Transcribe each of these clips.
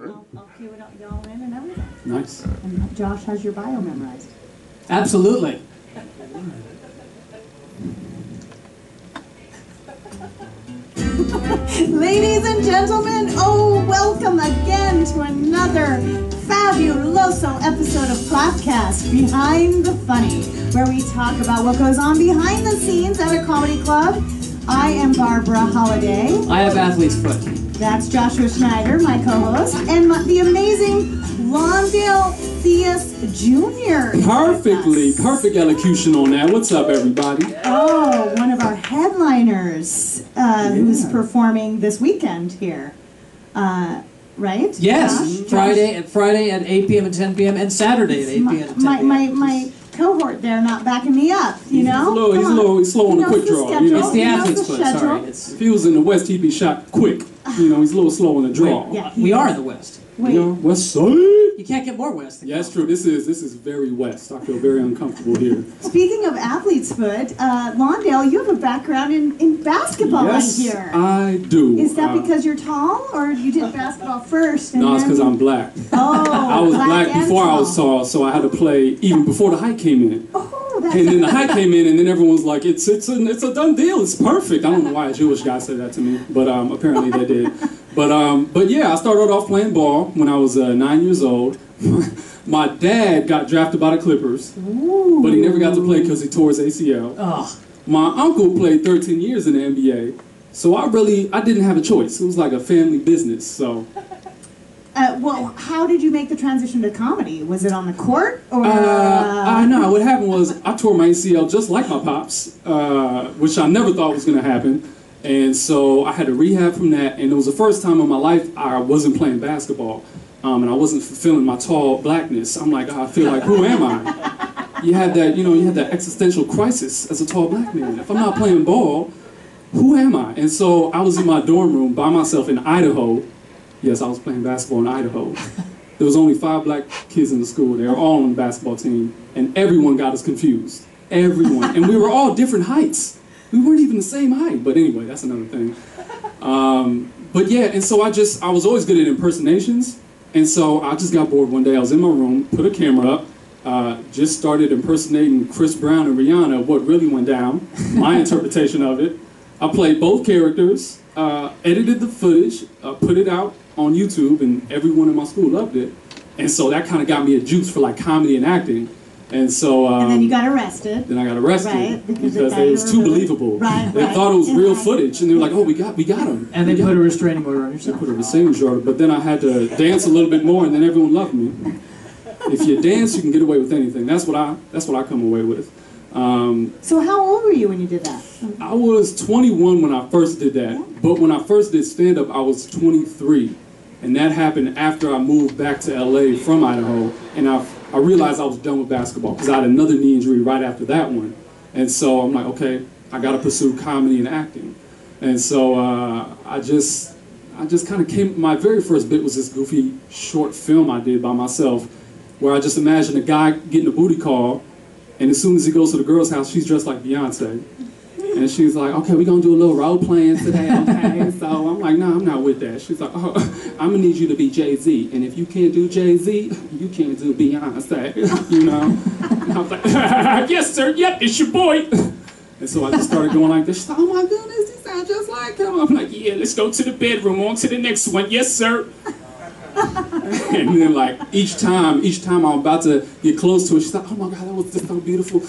I'll cue it y'all in and everything. Nice. And Josh has your bio memorized. Absolutely. Ladies and gentlemen, welcome again to another fabuloso episode of FlappCast, Behind the Funny, where we talk about what goes on behind the scenes at a comedy club. I am Barbara Holliday. I have athlete's foot. That's Joshua Snyder, my co-host, and the amazing Londale Theus Jr. Perfect elocution on that. What's up, everybody? Oh, one of our headliners who's performing this weekend here. Right? Yes, Josh? Friday at 8 p.m. and 10 p.m. and Saturday at 8 p.m. and 10 p.m. My cohort there not backing me up, you know? He's slow on the quick draw. You know? It's the athlete's foot, sorry. If he was in the West, he'd be shot quick. You know, he's a little slow on the draw. Yeah, we are in the West. You know, West Side. You can't get more West. Yeah, that's true. This is very West. I feel very uncomfortable here. Speaking of athlete's foot, Londale, you have a background in basketball right here. I do. Is that because you're tall, or you did basketball first? No, it's because I'm black. Oh, I was black before I was tall, so I had to play even before the height came in. And then the height came in, and then everyone was like, "It's a done deal. It's perfect." I don't know why a Jewish guy said that to me, but apparently they did. But yeah, I started off playing ball when I was 9 years old. My dad got drafted by the Clippers, but he never got to play because he tore his ACL. Oh. My uncle played 13 years in the NBA, so I didn't have a choice. It was like a family business. So. Well, how did you make the transition to comedy? Was it on the court, or? No, what happened was I tore my ACL just like my pops, which I never thought was going to happen. And so I had to rehab from that, and it was the first time in my life I wasn't playing basketball, and I wasn't fulfilling my tall blackness. I'm like, I feel like, who am I? You had that existential crisis as a tall black man. If I'm not playing ball, who am I? And so I was in my dorm room by myself in Idaho. Yes, I was playing basketball in Idaho. There was only 5 black kids in the school. They were all on the basketball team, and everyone got us confused. Everyone. And we were all different heights. We weren't even the same height. But anyway, that's another thing. But yeah, and so I was always good at impersonations. And so I just got bored one day. I was in my room, put a camera up, just started impersonating Chris Brown and Rihanna, what really went down, my interpretation of it. I played both characters, edited the footage, put it out on YouTube, and everyone in my school loved it. And so that kind of got me a juice for like comedy and acting. And so and then you got arrested. Then I got arrested, right, because it was too believable. Right, they thought it was real footage, and they were like, "Oh, we got him." And they put a restraining order on yourself. They put a restraining order, but then I had to dance a little bit more, and then everyone loved me. If you dance, you can get away with anything. That's what I come away with. So how old were you when you did that? I was 21 when I first did that, but when I first did stand-up, I was 23. And that happened after I moved back to LA from Idaho, and I realized I was done with basketball because I had another knee injury right after that one. And so I'm like, okay, I got to pursue comedy and acting. And so I just kind of came, my very first bit was this goofy short film I did by myself, where I just imagined a guy getting a booty call, and as soon as he goes to the girl's house, she's dressed like Beyonce. And she's like, okay, we're going to do a little role playing today, okay? So I'm like, no, I'm not with that. She's like, oh, I'm going to need you to be Jay-Z. And if you can't do Jay-Z, you can't do Beyonce, you know? And I was like, yes, sir, yep, it's your boy. And so I just started going like this. She's like, oh, my goodness, you sound just like him. I'm like, yeah, let's go to the bedroom, on to the next one. Yes, sir. And then, like, each time I'm about to get close to it, she's like, oh, my God, that was just so beautiful.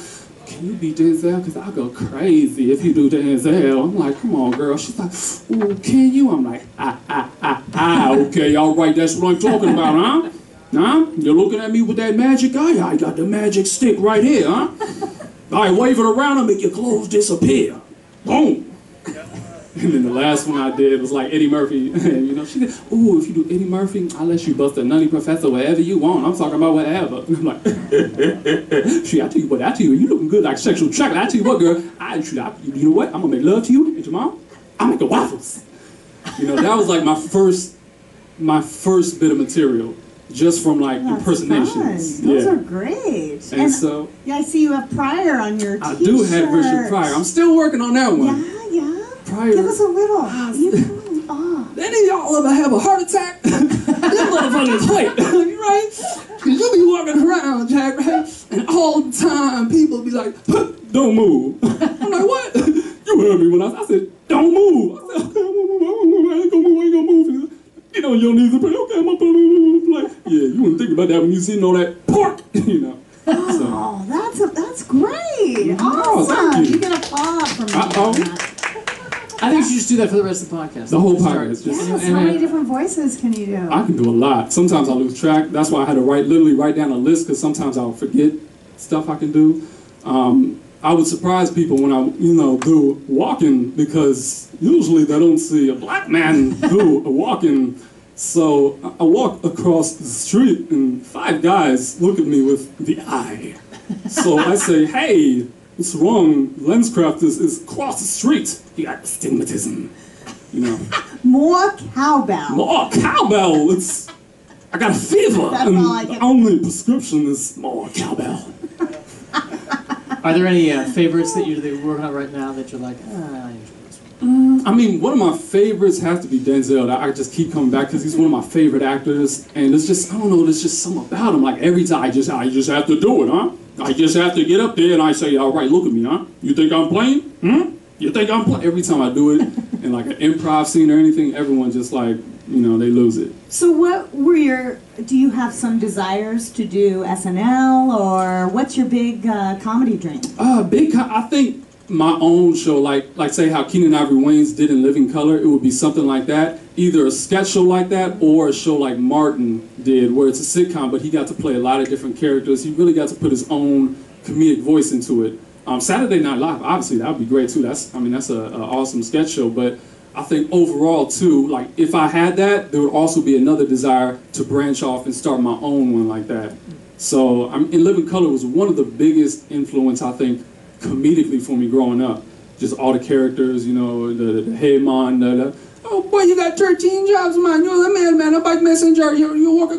Can you be Denzel? Because I'll go crazy if you do Denzel. I'm like, come on, girl. She's like, ooh, can you? I'm like, okay, all right, that's what I'm talking about, huh? Huh? You're looking at me with that magic eye? I got the magic stick right here, huh? I wave it around and make your clothes disappear. Boom. And then the last one I did was like Eddie Murphy. You know, she said, ooh, if you do Eddie Murphy, I'll let you bust a nutty professor wherever you want. I'm talking about whatever. And I'm like, I tell you what, you looking good like sexual chocolate. I tell you what, girl, you know what? I'm going to make love to you and your mom. I'll make the waffles. You know, that was like my first bit of material. Just from like impersonations. Fun. Those are great. And so, yeah, I see you have Pryor on your t-shirt. I do have Richard Pryor. I'm still working on that one. Yeah. Pryor. Give us a little. Any of y'all ever have a heart attack? this motherfucker's white, right? Because you'll be walking around, Jack, right? And all the time, people be like, don't move. I'm like, what? You heard me when I said, don't move. I said, okay, I ain't gonna move, I ain't gonna move. Get on your knees and pray, okay, I'm like, yeah, you wouldn't think about that when you seen all that pork, you know. Oh, that's great. Oh, Awesome. thank you. You get applause from me. I think you should just do that for the rest of the podcast. The whole podcast. Yes, how many different voices can you do? I can do a lot. Sometimes I lose track. That's why I had to literally write down a list, because sometimes I'll forget stuff I can do. I would surprise people when I, do walking, because usually they don't see a black man do a walking. So I walk across the street and 5 guys look at me with the eye. So I say, hey, what's wrong? Lenscraft is across the street. You got astigmatism, More cowbell. More cowbell. I got a fever. That's and all I get. the only prescription is more cowbell. Are there any favorites that you're working on right now that you're like, I enjoy this one? I mean, one of my favorites has to be Denzel. I just keep coming back because he's one of my favorite actors, and it's just, I don't know, there's just something about him. Like every time, I just have to do it, huh? I just have to get up there and I say, all right, look at me, huh? You think I'm playing? You think I'm playing? Every time I do it, in like an improv scene or anything, everyone just like, they lose it. So what were do you have some desires to do SNL, or what's your big comedy dream? I think my own show, like say how Keenan Ivory Wayans did in Living Color, it would be something like that. Either a sketch show like that or a show like Martin did, where it's a sitcom, but he got to play a lot of different characters. He really got to put his own comedic voice into it. Saturday Night Live, obviously, that would be great too. That's an awesome sketch show, but I think overall too, like if I had that, there would also be another desire to branch off and start my own one like that. So in Living Color was one of the biggest influence, I think, comedically for me growing up. Just all the characters, the hey man, oh boy, you got 13 jobs, man. You're the man, a bike messenger. You walk,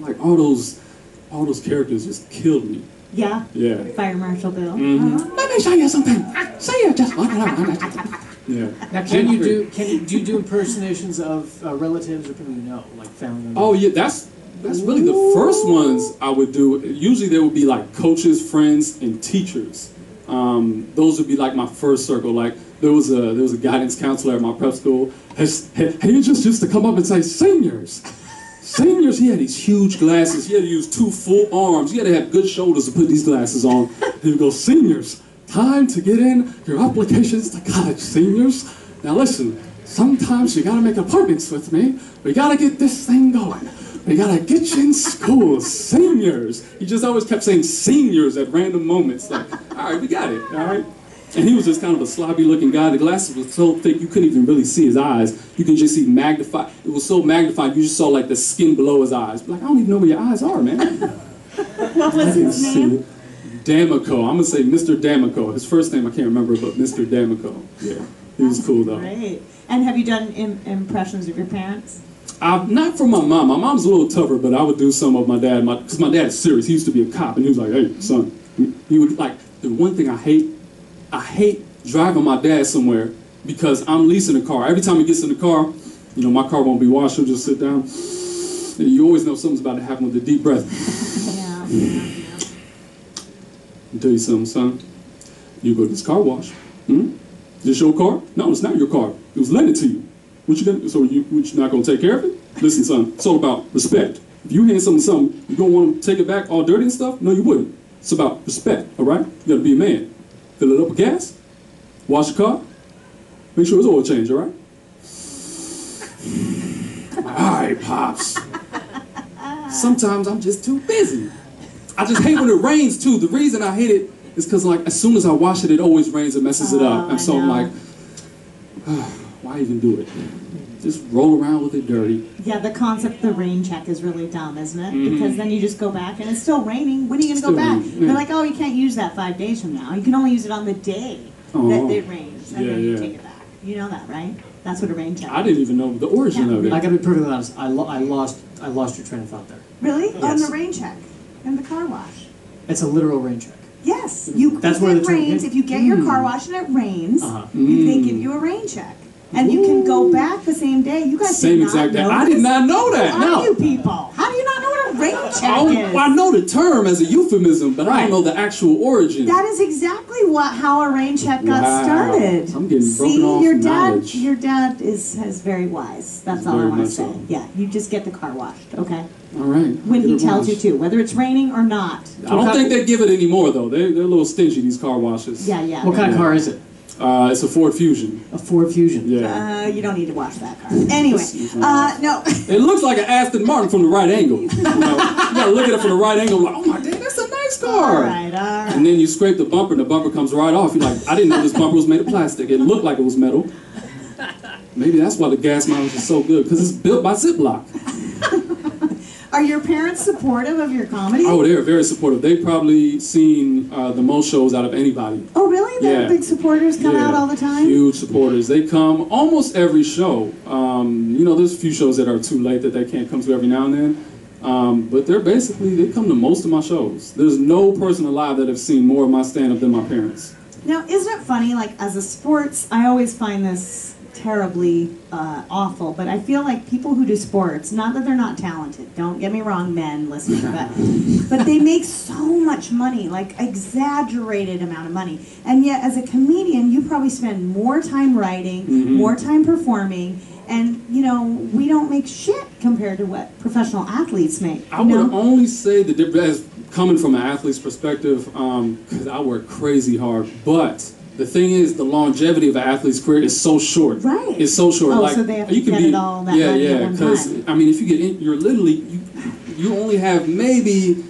like all those characters just killed me. Yeah. Yeah. Fire Marshal Bill. Mm-hmm. Let me show you something. Say it just like that. Yeah. Now, do you do impersonations of relatives or people you know, like family members? Oh yeah, that's really the first ones I would do. Usually there would be like coaches, friends, and teachers. Those would be like my first circle. Like there was a guidance counselor at my prep school. He just used to come up and say, seniors. Seniors, he had these huge glasses. He had to use 2 full arms. He had to have good shoulders to put these glasses on. He would go, seniors, time to get in your applications to college, seniors. Now listen, sometimes you gotta make appointments with me. We gotta get this thing going. We gotta get you in school, seniors. He just always kept saying seniors at random moments. Like, all right, we got it, all right? And he was just kind of a sloppy looking guy. The glasses were so thick you couldn't even really see his eyes. You can just see magnified. It was so magnified you just saw like the skin below his eyes. Like, I don't even know where your eyes are, man. What was his name? D'Amico. I'm gonna say Mr. D'Amico. His first name I can't remember, but Mr. D'Amico. Yeah, he was cool though. Great. And have you done impressions of your parents? Not from my mom. My mom's a little tougher, but I would do some of my dad. Because my dad's serious. He used to be a cop, and he was like, "Hey, son," he would like. The one thing I hate driving my dad somewhere because I'm leasing a car. Every time he gets in the car, my car won't be washed. He'll just sit down. And you always know something's about to happen with a deep breath. Yeah. I'll tell you something, son. You go to this car wash. This your car? No, it's not your car. It was lended to you. What you not gonna take care of it? Listen, son, it's all about respect. If you hand something, you gonna want to take it back all dirty and stuff? No, you wouldn't. It's about respect, all right? You gotta be a man. Fill it up with gas, wash your car, make sure it's oil change, all right? All right, Pops. Sometimes I'm just too busy. I just hate when it rains, too. The reason I hate it is because, like, as soon as I wash it, it always rains and messes it up. And so I'm like, why even do it? Just roll around with it dirty. Yeah, the concept of the rain check is really dumb, isn't it? Mm-hmm. Because then you just go back and it's still raining. When are you going to go back? They're like, oh, you can't use that 5 days from now. You can only use it on the day that it rains. And then you take it back. You know that, right? That's what a rain check is. I didn't even know the origin of it. I got to be perfectly honest. I lost your train of thought there. Really? Yes. On the rain check in the car wash. It's a literal rain check. Yes. That's where it rains. If you get your car washed and it rains, they give you a rain check. And you can go back the same day. You guys Same did exact day. not know I did not know that. Who are you people? How do you not know what a rain check is? I know the term as a euphemism, but I don't know the actual origin. That is exactly how a rain check got started. I'm getting See, broken off knowledge. your dad is very wise. That's all I want to say. So. Yeah, you just get the car washed, okay? All right. When he tells you to, whether it's raining or not. I don't think they give it anymore though. They're a little stingy, these car washes. Yeah. What kind of car is it? It's a Ford Fusion. A Ford Fusion. Yeah. You don't need to wash that car. Anyway, no. It looks like an Aston Martin from the right angle. You gotta look at it from the right angle, like, oh my dang, that's a nice car. All right. And then you scrape the bumper, and the bumper comes right off. You're like, I didn't know this bumper was made of plastic. It looked like it was metal. Maybe that's why the gas mileage is so good, because it's built by Ziploc. Are your parents supportive of your comedy? Oh, they're very supportive. They've probably seen the most shows out of anybody. Oh, really? They're big supporters, come out all the time? Huge supporters. They come almost every show. There's a few shows that are too late that they can't come to every now and then. But they come to most of my shows. There's no person alive that have seen more of my stand-up than my parents. Now, isn't it funny, like, as a sports, I always find this terribly awful, but I feel like people who do sports, not that they're not talented, don't get me wrong, men listening, but they make so much money, like exaggerated amount of money, and yet as a comedian you probably spend more time writing, more time performing, and we don't make shit compared to what professional athletes make. I would only say the difference, coming from an athlete's perspective, because I work crazy hard, but the thing is, the longevity of an athlete's career is so short. Right. It's so short. Oh, like, so they have to you can get it all that money at one because time. I mean, if you get in, you're literally you only have maybe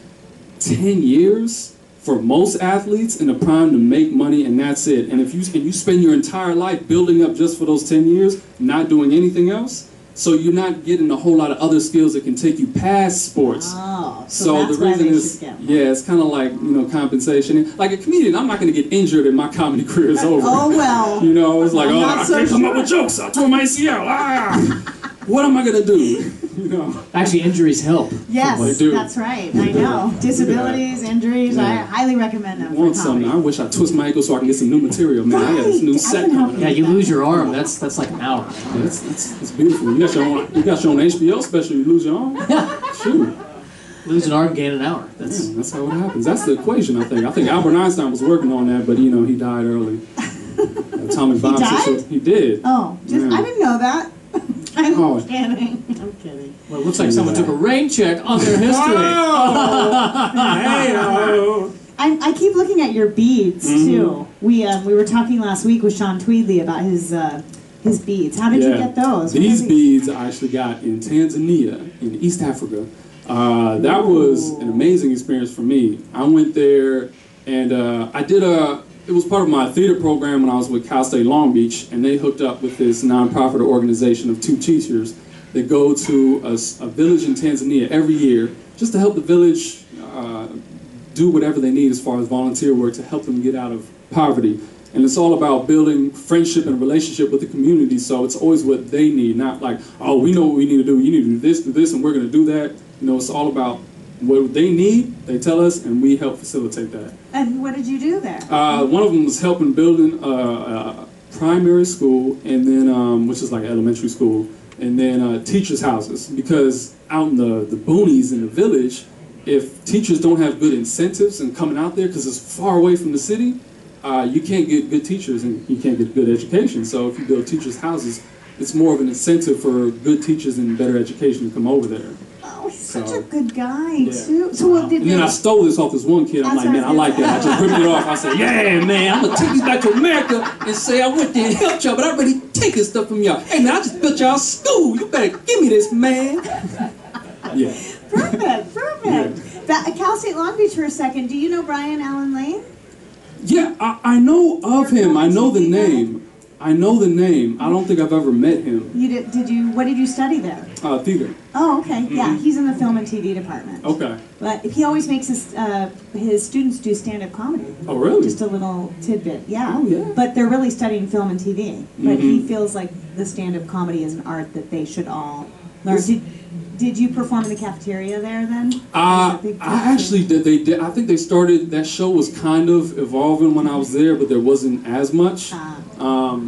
10 years for most athletes in the prime to make money, and that's it. And if you spend your entire life building up just for those 10 years, not doing anything else, so you're not getting a whole lot of other skills that can take you past sports. Oh, so that's the reason why they is, should get it's kind of like, compensation. Like a comedian, I'm not going to get injured and my comedy career is over. Oh, well. It's like, I can't come up with jokes. I tore my ACL. What am I going to do? Actually, injuries help. Yes, They do. that's right. I know. Disabilities, injuries, I highly recommend them for comedy. I wish I twist my ankle so I can get some new material, man. I got this new set coming. Yeah, you lose your arm. That's like an hour. It's beautiful. You got your own HBO special. You lose your arm. Shoot. Lose an arm, gain an hour. That's how it happens. That's the equation, I think. I think Albert Einstein was working on that, but he died early. Atomic bomb. He did. Oh, I didn't know that. I'm kidding. Well, it looks like someone took a rain check on their history. I keep looking at your beads too. We were talking last week with Sean Tweedley about his beads. How did you get those? These beads I actually got in Tanzania, in East Africa. That was an amazing experience for me. I went there and it was part of my theater program when I was with Cal State Long Beach, and they hooked up with this nonprofit organization of 2 teachers that go to a village in Tanzania every year just to help the village do whatever they need as far as volunteer work to help them get out of poverty. And it's all about building friendship and relationship with the community, so it's always what they need, not like, oh, we know what we need to do, you need to do this, and we're going to do that. It's all about what they need, they tell us, and we help facilitate that. And what did you do there? One of them was helping building a primary school, and then which is like elementary school, and then teachers' houses. Because out in the boonies in the village, if teachers don't have good incentives and coming out there because it's far away from the city, you can't get good teachers and you can't get good education. So if you build teachers' houses, it's more of an incentive for good teachers and better education to come over there. Oh, he's such a good guy, too. So what did and then I stole this off this one kid. I'm like, man, I like that. I just ripped it off. I said, yeah, man, I'm going to take you back to America and say I went there and helped y'all, but I already taking stuff from y'all. Hey, man, I just built y'all school. You better give me this, man. Yeah. Perfect. Yeah. Cal State Long Beach for a second. Do you know Brian Allen Lane? Yeah, I know of him. I know the name. I don't think I've ever met him. You did you? What did you study there? Theater. Oh, okay. Yeah, he's in the film and TV department. Okay. But he always makes his students do stand-up comedy. Oh, really? Just a little tidbit. Yeah. Oh, yeah. But they're really studying film and TV. But he feels like the stand-up comedy is an art that they should all learn. Did you perform in the cafeteria there then? I actually did. They did. I think they started. That show was kind of evolving when I was there, but there wasn't as much.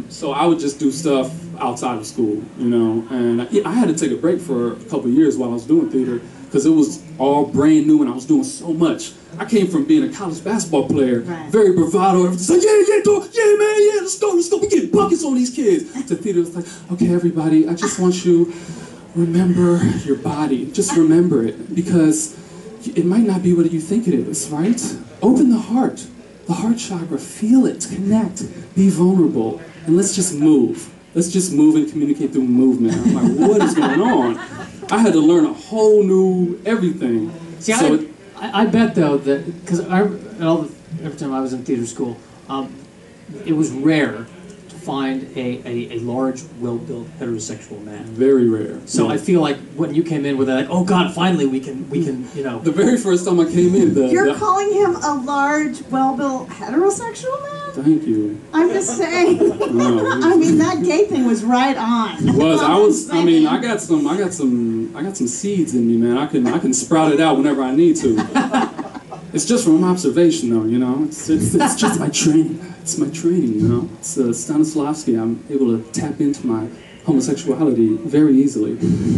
So I would just do stuff outside of school, you know. And I had to take a break for a couple of years while I was doing theater because it was all brand new and I was doing so much. I came from being a college basketball player, very bravado. Everything's like, yeah, dog, yeah, man, yeah, let's go. We get buckets on these kids. To theater, it's like, okay, everybody, I just want you. Remember your body. Just remember it, because it might not be what you think it is, right? Open the heart chakra, feel it, connect, be vulnerable, and let's just move. Let's just move and communicate through movement. I'm like, what is going on? I had to learn a whole new everything. See, so I bet though that, because every time I was in theater school, it was rare find a large, well-built heterosexual man. Very rare. So yeah. I feel like when you came in with that, like, oh God, finally we can, you know. The very first time I came in, you're calling him a large, well-built heterosexual man? Thank you. I'm just saying. No, I mean, that gay thing was right on. It was. I mean, I got some seeds in me, man. I can sprout it out whenever I need to. It's just from observation, though, you know. It's just my training. It's my training, you know. It's Stanislavski. I'm able to tap into my homosexuality very easily.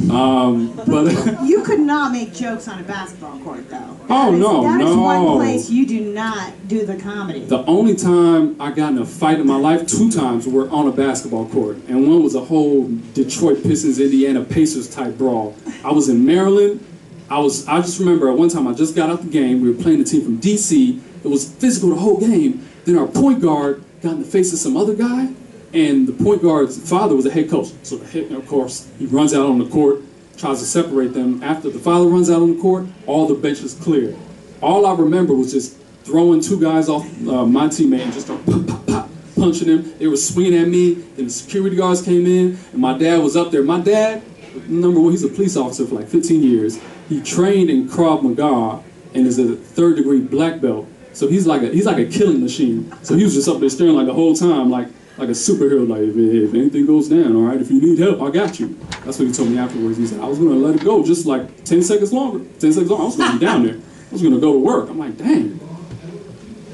But you could not make jokes on a basketball court, though. That is one place you do not do the comedy. The only time I got in a fight in my life, 2 times, were on a basketball court. And one was a whole Detroit Pistons, Indiana Pacers type brawl. I was in Maryland. I just remember at one time I just got out the game. We were playing the team from DC. It was physical the whole game. Then our point guard got in the face of some other guy, and the point guard's father was a head coach. So of course, he runs out on the court, tries to separate them. After the father runs out on the court, all the benches clear. All I remember was just throwing 2 guys off my teammate and just start pop, pop, pop, punching them. They were swinging at me. Then the security guards came in, and my dad was up there. My dad, number one, he's a police officer for like 15 years. He trained in Krav Maga and is a 3rd degree black belt. So he's like a killing machine. So he was just up there staring like the whole time, like a superhero. Like, if anything goes down, all right, if you need help, I got you. That's what he told me afterwards. He said, I was gonna let it go just like 10 seconds longer. 10 seconds longer. I was gonna be down there. I was gonna go to work. I'm like, dang.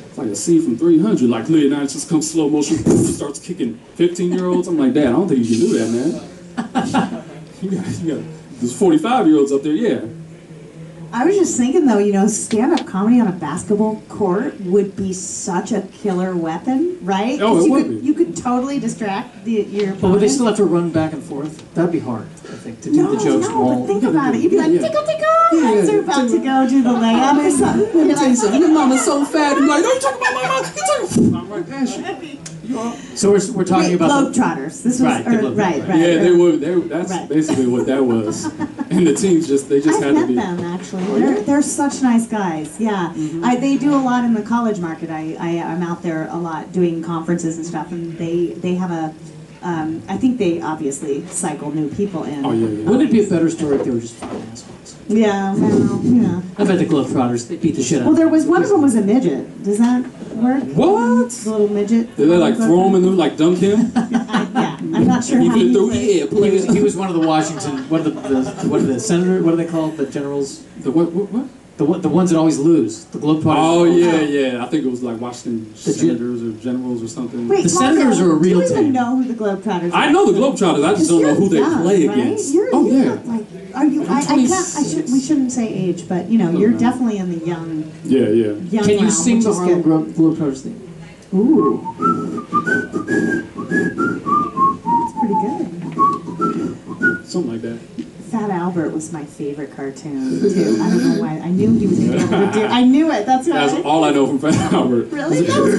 It's like a scene from 300. Like Leonidas just comes slow motion, starts kicking 15-year-olds. I'm like, Dad, I don't think you can do that, man. you got there's 45-year-olds up there, yeah. I was just thinking, though, you know, stand-up comedy on a basketball court would be such a killer weapon, right? Oh, it would be. You could totally distract your opponent. But would they still have to run back and forth? That'd be hard, I think, to do the jokes. No, but think about it. You'd be like, tickle, tickle, as you're about to go do the layup or something. Let me tell you something. Your mama's so fat. I'm like, don't you talk about my mama. I'm right past you. So we're talking about Globetrotters. This was right. Yeah, they were. That's basically what that was. And the teams just had to be. I've met them actually. They're such nice guys. Yeah, they do a lot in the college market. I'm out there a lot doing conferences and stuff, and they have a. I think they obviously cycle new people in. Oh yeah. Wouldn't it be a better story if they were just fighting assholes? Yeah, well, yeah. I bet the Globetrotters, they beat the shit out of them. Well, there was one of them was a midget. Does that work? What? The little midget. Did they like throw him in there, like dunk him? Yeah, I'm not sure how He He was one of the Washington, what are the senators, what are they called? The generals? The what? The ones that always lose. The Globetrotters. Oh, yeah. I think it was like Washington Senators or Generals or something. Wait, the Senators are a real team. Do you even know who the Globetrotters are? I know the Globetrotters. I just don't know who they play against. Oh, yeah. Like, are you? We shouldn't say age, but you know, you're definitely in the young. Yeah. Young Can you realm, sing the Harlem Globetrotters thing? Ooh. That's pretty good. Something like that. Fat Albert was my favorite cartoon too. I don't know why. I knew he was going to be able to do. I knew it. That's why. That's all I know from Fat Albert. Really? That was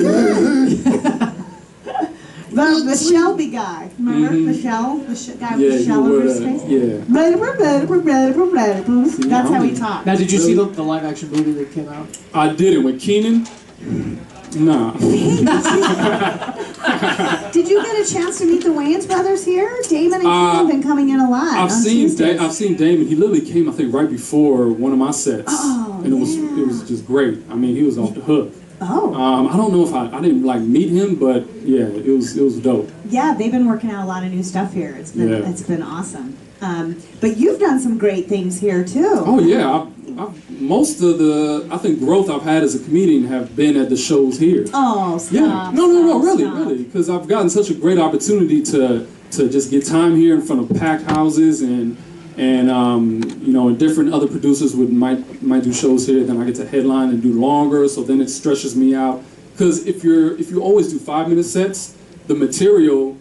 good. The Shelby guy. Remember the shell? The guy with the shell over his face? Yeah. That's how he talked. Now, did you see the live action movie that came out? I didn't. With Keenan? Nah. Did you get a chance to meet the Wayans brothers here? Damon and Keenan have been coming in a lot. I've seen Damon. He literally came, I think, right before one of my sets. Oh, and it was just great. I mean, he was off the hook. Oh. I don't know if I didn't like meet him, but yeah, it was dope. Yeah, they've been working out a lot of new stuff here. It's been awesome. But you've done some great things here too. Oh yeah, most of the growth I've had as a comedian have been at the shows here. Oh, stop. Yeah, no, really, because I've gotten such a great opportunity to just get time here in front of packed houses and you know, and different other producers might do shows here. Then I get to headline and do longer, so then it stretches me out. Because if you always do 5-minute sets, the material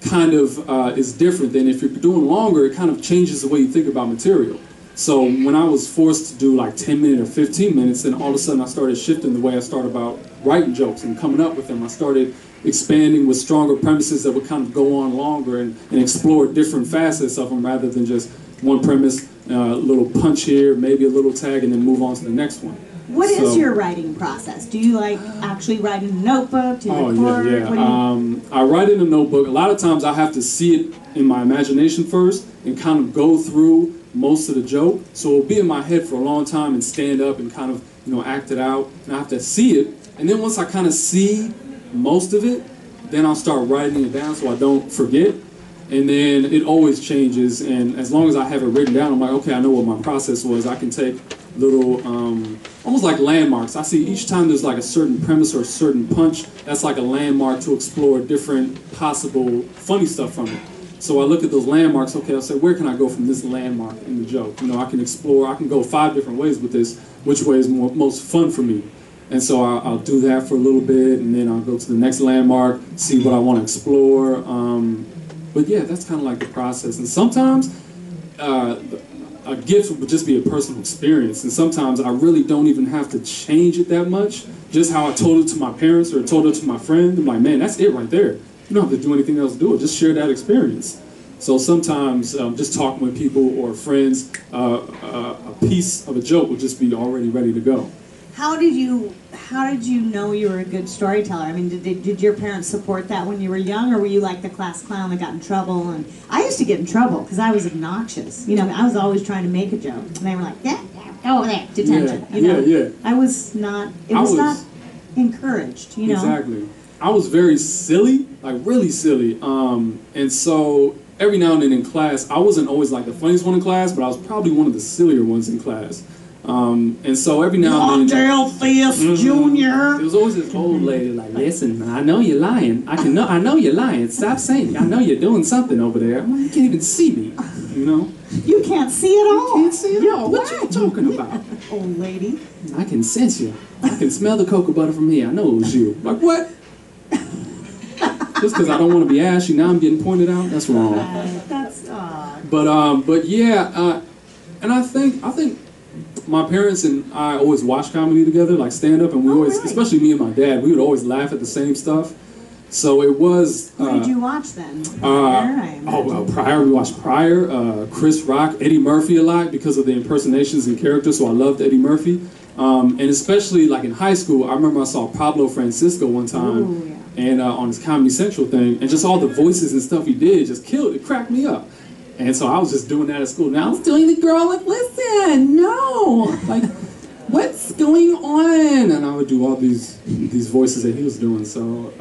kind of is different than if you're doing longer. It kind of changes the way you think about material. So when I was forced to do like 10-minute or 15 minutes, then all of a sudden I started shifting the way I started about writing jokes and coming up with them. I started expanding with stronger premises that would kind of go on longer and explore different facets of them rather than just one premise, a little punch here, maybe a little tag, and then move on to the next one. What is your writing process? Do you like actually write in a notebook? Do you record? Yeah. I write in a notebook. A lot of times I have to see it in my imagination first and kind of go through most of the joke. So it'll be in my head for a long time and stand up and kind of, you know, act it out. And I have to see it. And then once I kind of see most of it, then I'll start writing it down so I don't forget. And then it always changes. And as long as I have it written down, I'm like, okay, I know what my process was. I can take little, almost like landmarks. I see each time there's like a certain premise or a certain punch, that's like a landmark to explore different possible funny stuff from it. So I look at those landmarks, okay, I'll say, where can I go from this landmark in the joke? You know, I can explore, I can go 5 different ways with this, which way is most fun for me. And so I'll do that for a little bit, and then I'll go to the next landmark, see what I want to explore. But yeah, that's kind of like the process. And sometimes a gift would just be a personal experience. And sometimes I really don't even have to change it that much. Just how I told it to my parents or told it to my friend. I'm like, man, that's it right there. You don't have to do anything else to do it. Just share that experience. So sometimes just talking with people or friends, a piece of a joke will just be already ready to go. How did you know you were a good storyteller? I mean, did your parents support that when you were young, or were you like the class clown that got in trouble? And I used to get in trouble because I was obnoxious. You know, I was always trying to make a joke, and they were like, "Yeah, go over there, detention." Yeah, you know? yeah. I was not. It was not encouraged. You know. Exactly. I was very silly, like really silly. And so every now and then in class, I wasn't always like the funniest one in class, but I was probably one of the sillier ones in class. And so every now and then, Londale Theus Jr. There was always this old lady like, listen, I know you're lying. I know you're lying. Stop saying it. I know you're doing something over there. I'm like, you can't even see me, you know? You can't see it all. You can't see it all. What you talking about? Old lady. I can sense you. I can smell the cocoa butter from here. I know it was you. Like, what? Just because I don't want to be ashy, now I'm getting pointed out? That's wrong. That's odd. But yeah, and I think my parents and I always watched comedy together, like stand-up, and we always, really? especially me and my dad, we would always laugh at the same stuff. So it was... What did you watch then? Pryor, we watched Pryor, Chris Rock, Eddie Murphy a lot because of the impersonations and characters, so I loved Eddie Murphy. And especially like in high school, I remember I saw Pablo Francisco one time. Ooh, yeah. And on his Comedy Central thing, and just all the voices and stuff he did just killed it, cracked me up. And so I was just doing that at school. Now I was doing the girl like, listen, no, like, what's going on? And I would do all these voices that he was doing. So,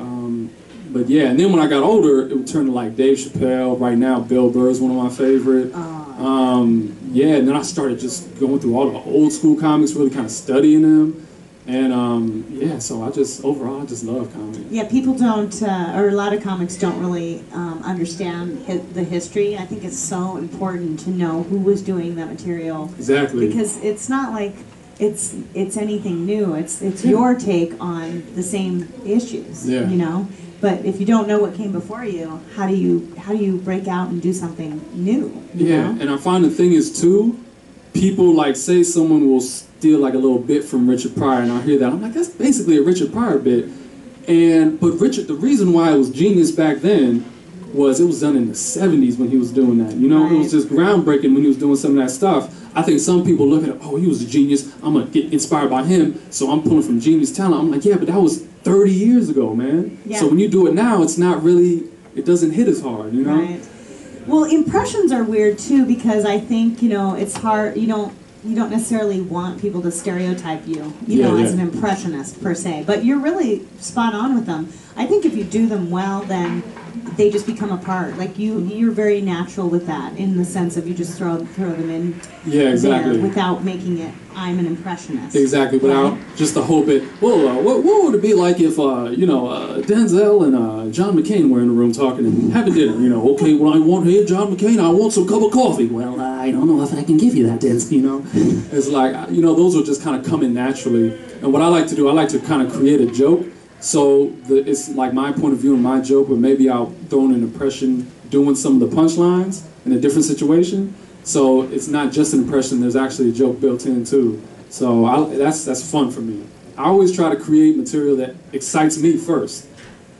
but yeah, and then when I got older, it would turn to like Dave Chappelle. Right now, Bill Burr is one of my favorite. Yeah, and then I started just going through all the old school comics, really kind of studying them. And yeah, so overall I just love comedy. Yeah, people don't, or a lot of comics don't really understand the history. I think it's so important to know who was doing that material. Exactly. Because it's not like it's anything new. It's your take on the same issues. Yeah. You know. But if you don't know what came before you, how do you break out and do something new? You know? And I find the thing is too, people like say someone will steal like a little bit from Richard Pryor, and I hear that, I'm like, that's basically a Richard Pryor bit. But Richard, the reason why it was genius back then was it was done in the 70s when he was doing that. You know, right. It was just groundbreaking when he was doing some of that stuff. I think some people look at it, oh, he was a genius, I'm gonna get inspired by him, so I'm pulling from genius talent. I'm like, yeah, but that was 30 years ago, man. Yeah. So when you do it now, it's not really, it doesn't hit as hard, you know? Right. Well, impressions are weird too, because I think, you know, it's hard, you don't, you don't necessarily want people to stereotype you, Yeah, as yeah. an impressionist per se, but you're really spot on with them. I think if you do them well, then they just become a part. Like you're very natural with that, in the sense of you just throw them in Yeah, exactly. there without making it, I'm an impressionist. Exactly, without just the whole bit. Well, what would it be like if Denzel and John McCain were in the room talking and having dinner? Okay, well, I want here, John McCain, I want some cup of coffee. Well, I don't know if I can give you that, Denzel. It's like those will just kind of come in naturally. And what I like to do, I like to kind of create a joke. So it's like my point of view and my joke, but maybe I'll throw in an impression doing some of the punchlines in a different situation. So it's not just an impression, there's actually a joke built in too. So that's fun for me. I always try to create material that excites me first.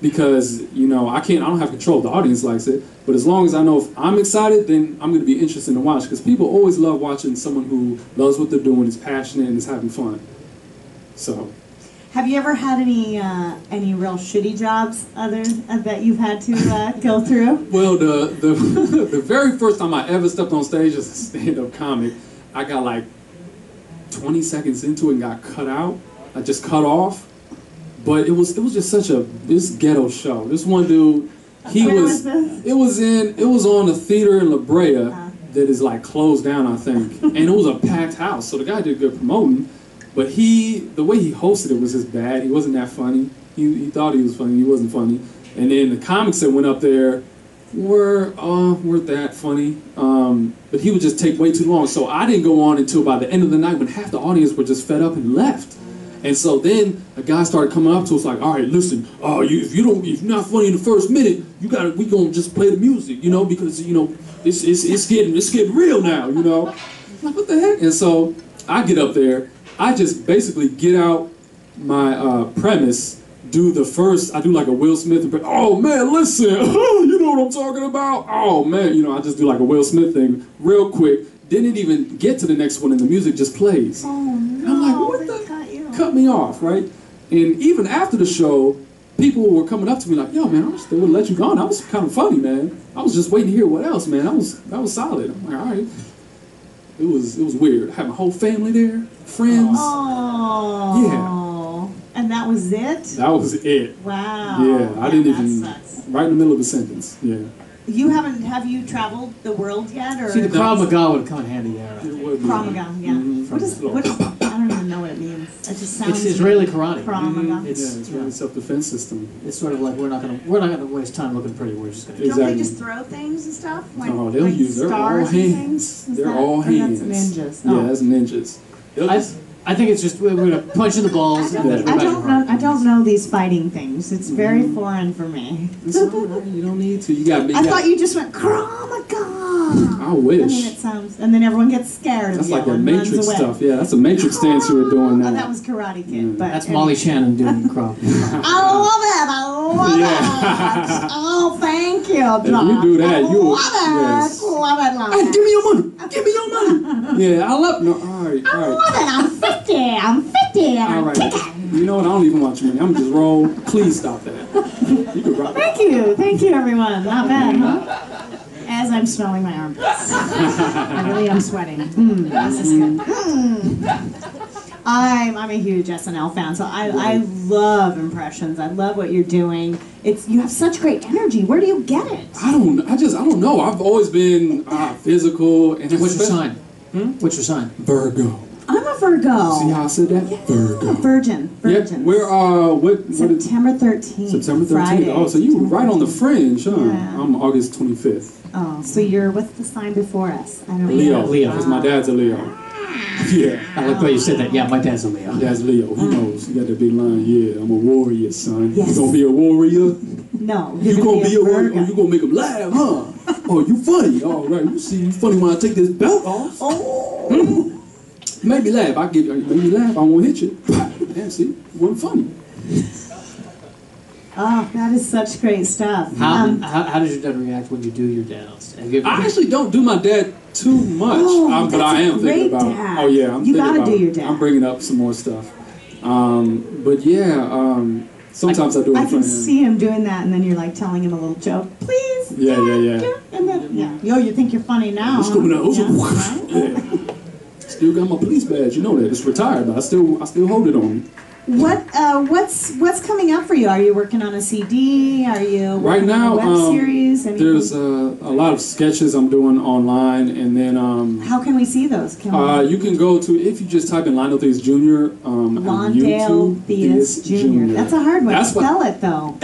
Because, I don't have control if the audience likes it, but as long as I know if I'm excited, then I'm going to be interested to watch. Because people always love watching someone who loves what they're doing, is passionate, and is having fun. So. Have you ever had any real shitty jobs that you've had to go through? Well, the very first time I ever stepped on stage as a stand-up comic, I got like 20 seconds into it and got cut out. I just cut off. But it was just such this ghetto show. This one dude, it was on a theater in La Brea that is like closed down, I think. And it was a packed house, so the guy did good promoting. But the way he hosted it was just bad. He wasn't that funny. He thought he was funny. He wasn't funny. And then the comics that went up there weren't that funny. But he would just take way too long. So I didn't go on until by the end of the night when half the audience were just fed up and left. And so then a guy started coming up to us like, all right, listen, if you're not funny in the first minute, we gonna just play the music, because it's getting real now, Like, what the heck? And so I get up there. I just basically get out my premise, I do like a Will Smith, oh man, listen, you know what I'm talking about? Oh man, I just do like a Will Smith thing real quick. Didn't even get to the next one and the music just plays. Oh no, and I'm like, what the? Cut me off, right? And even after the show, people were coming up to me like, yo man, I wish they would let you go on. That was kind of funny, man. I was just waiting to hear what else, man. That was solid. I'm like, all right. It was weird. I had my whole family there, friends. Oh. Yeah. And that was it? That was it. Wow. Yeah, I didn't even, sucks. right in the middle of a sentence, yeah. Have you traveled the world yet? Or See, the Krav Maga would come in handy there. Krav Maga, yeah. Mm-hmm. I don't even know what it means. It just sounds. It's Israeli karate. Krav Maga. It's really self-defense system. It's sort of like we're not gonna waste time looking pretty. We're just gonna. Don't they just throw things and stuff? Like, no, they'll use. They're all hands. They're all hands. That's ninjas. Yeah, that's ninjas. I think it's just we're gonna punch in the balls. I don't know these fighting things. It's very foreign for me. It's all right. You don't need to. You got me. I thought you just went Krav Maga. I wish. I mean, it sounds, and then everyone gets scared. That's like that Matrix stuff. Yeah, that's a Matrix dance you were doing now. Oh, that was Karate Kid. But that's Molly Shannon doing Krav. I love it. I love it. Oh, thank you, Doc. If you do that, you will. Yes. Love it. Hey, give me your money. Give me your money. Yeah, I love. No, all right. I love it. I'm 50. I'm 50. All right. You know what? I don't even want your money. I'm just roll. Please stop that. You can rock. Thank you, everyone. Not bad, huh? As I'm smelling my armpits. I really am sweating. This is good. I'm a huge SNL fan, so I love impressions. I love what you're doing. You have such great energy. Where do you get it? I don't know. I've always been physical. And what's your sign? What's your sign? Virgo. I'm a Virgo. See how I said that? Yeah. Virgo. Virgin. Yeah. Where September 13th. September 13th. Friday. Oh, so you were right on the fringe, huh? Yeah. I'm August 25th. Oh, so what's the sign before us? I don't know. Leo. Because my dad's a Leo. Yeah. I like the way you said that. Yeah, my dad's a Leo. My dad's Leo. He knows. He got that big line. Yeah, I'm a warrior, son. Yes. You gonna be a warrior? No. You gonna be a warrior? Virgo. Oh, you gonna make him laugh, huh? Oh, you funny. All right. You see, you funny when I take this belt off. Oh. Make me laugh. Make me laugh. I won't hit you. Damn, see, it wasn't funny. Oh, that is such great stuff. How does your dad react when you do your dad on stage? I actually don't do my dad too much, but I am thinking about. Dad. Oh yeah, you gotta do your dad. I'm bringing up some more stuff. But yeah, sometimes I do it in I front can of him. see him doing that, and then you're like telling him a little joke, please. Yeah. And then, Yo, you think you're funny now? What's going on? Yeah, right? Yeah. Still got my police badge. You know that. It's retired, but I still hold it on me. What's coming up for you? Are you working on a CD? Are you Right working now, on a web series? Anything? there's a lot of sketches I'm doing online, and then How can we see those? you can go to, if you just type in Londale Theus Jr. On Londale YouTube, Theus Jr. That's a hard one to spell it though.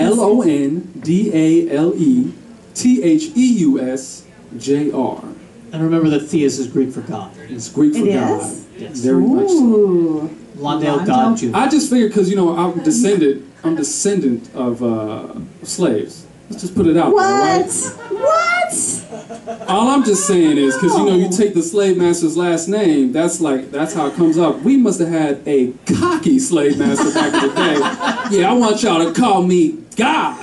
LONDALETHEUS JR. And remember that Theus is Greek for God. It's Greek for It God. is? Yes. Very much so. Ooh. Londale God Jr. I just figured because I'm descendant of slaves. Let's just put it out there, right? What? All I'm just saying is because you take the slave master's last name. That's how it comes up. We must have had a cocky slave master back in the day. Yeah, I want y'all to call me God.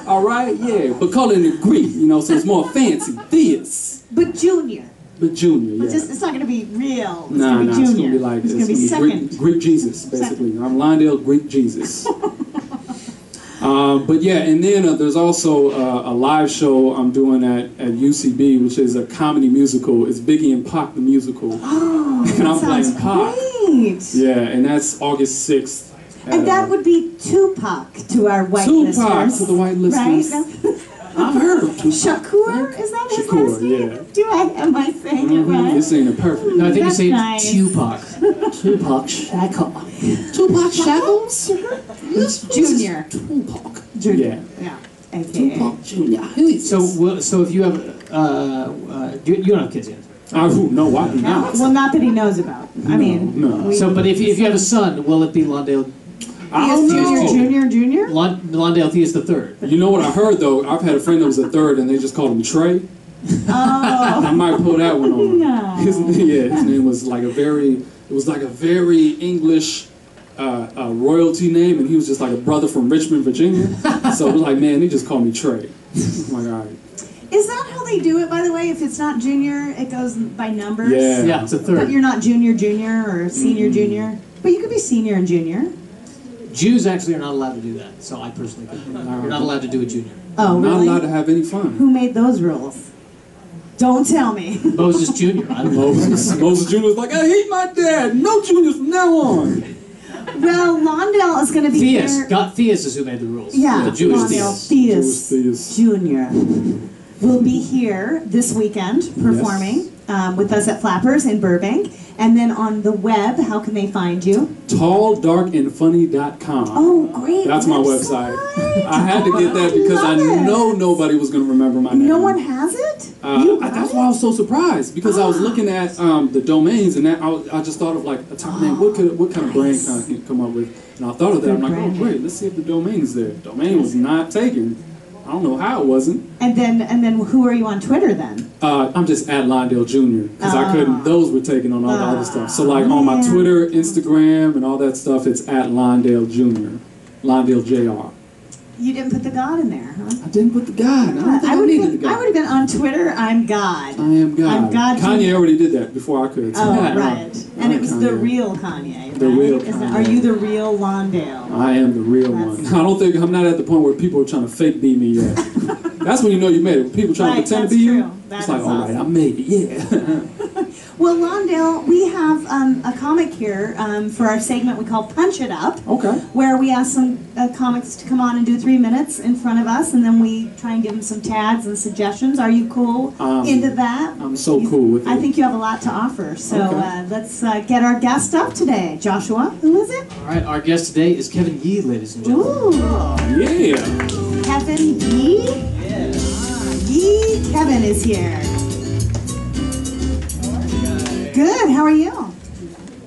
All right, yeah, but call it in Greek, so it's more fancy. Theus. But Junior. But Junior, yeah. It's not going to be real. It's Nah, going to be Junior. it's going to be like it's going to be second. Greek Jesus, basically. I'm Londale Greek Jesus. But yeah, and then there's also a live show I'm doing at UCB, which is a comedy musical. It's Biggie and Pac the musical. Oh, and I'm that sounds playing Pac. great. Yeah, and that's August 6th. And that would be Tupac to our white listeners. Tupac to the white listeners. Right? I've heard of Tupac. Shakur? Is that his Shakur, last name? yeah. Am I saying it right? This ain't a perfect. No, I think you That's say nice. Tupac. Tupac Shakur. Tupac Shackles? Junior. Tupac. Junior. Yeah. Yeah. AKA. Tupac Jr. Who is So if you have, you don't have kids yet. No, why not? Well, not that he knows about. I mean, no. So, but if you have a son, will it be Londale? I don't know. Junior? Londale Theus the Third. You know what I heard though? I've had a friend that was a third, and they just called him Trey. Oh. I might pull that one on. No. His name was like a very English royalty name, and he was just like a brother from Richmond, Virginia. So it was like, man, they just called me Trey. I'm like, all right. Is that how they do it, by the way? If it's not junior, it goes by numbers? Yeah, it's a third. But you're not junior or senior junior? But you could be senior and junior. Jews actually are not allowed to do that, so I personally think you're not allowed to do a junior. Oh, I'm really? not allowed to have any fun. Who made those rules? Don't tell me. Moses Jr. I don't know. Moses Jr. was like, I hate my dad. No juniors from now on. Well, Londale is going to be Theus. here. God Theus is who made the rules. Yeah, The Jewish Londale Theus. Theus Jr. will be here this weekend performing with us at Flappers in Burbank. And then on the web, how can they find you? TallDarkandFunny.com. Oh, great. That's my website. I had to get that because I know nobody was going to remember my name. No one has it? That's why I was so surprised, because I was looking at the domains, and that I just thought of like a top name. What kind of brand can I come up with? And I thought of that. I'm like, oh great, let's see if the domain is there. Domain was not taken. I don't know how it wasn't. And then who are you on Twitter then? I'm just at Londale Jr. because I couldn't. Those were taken on all the other stuff. So like on my Twitter, Instagram, and all that stuff, it's at Londale Jr. Londale Jr. You didn't put the God in there, huh? I didn't put the God. I don't think I needed the God. I would have been on Twitter. I'm God. I am God. I'm God. Kanye already did that before I could. So Oh, yeah, right. And it was Kanye. the real Kanye. The right? real Are you the real Londale? I am the real one. I don't think I'm not at the point where people are trying to fake be me yet. That's when you know you made it. When people trying to pretend to be you. It's like, all right, I made it. Yeah. Well, Londale, we have a comic here for our segment we call Punch It Up. Okay. Where we ask some comics to come on and do 3 minutes in front of us, and then we try and give them some tags and suggestions. Are you cool into that? I'm so cool with it. I think you have a lot to offer. So Okay. let's get our guest up today. Joshua, who is it? All right, our guest today is Kevin Yee, ladies and gentlemen. Ooh, Yeah. Kevin Yee? Yee Kevin is here. Good, how are you?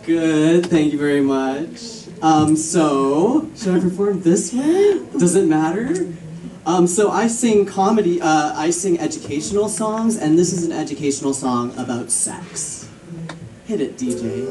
Good, thank you very much. So, should I perform this way? Does it matter? So I sing comedy, I sing educational songs, and this is an educational song about sex. Hit it, DJ.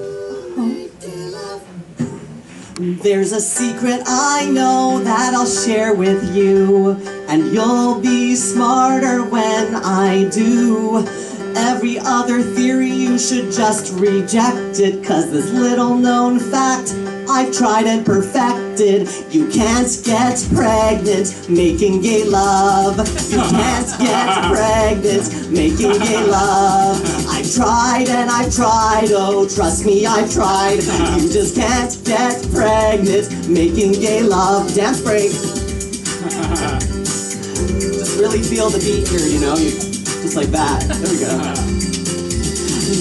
There's a secret I know that I'll share with you, and you'll be smarter when I do. Every other theory you should just reject it, 'cause this little known fact I've tried and perfected. You can't get pregnant making gay love. You can't get pregnant making gay love. I've tried and I've tried, oh trust me I've tried. You just can't get pregnant making gay love. Dance break. Just really feel the beat here, you know, just like that. There we go.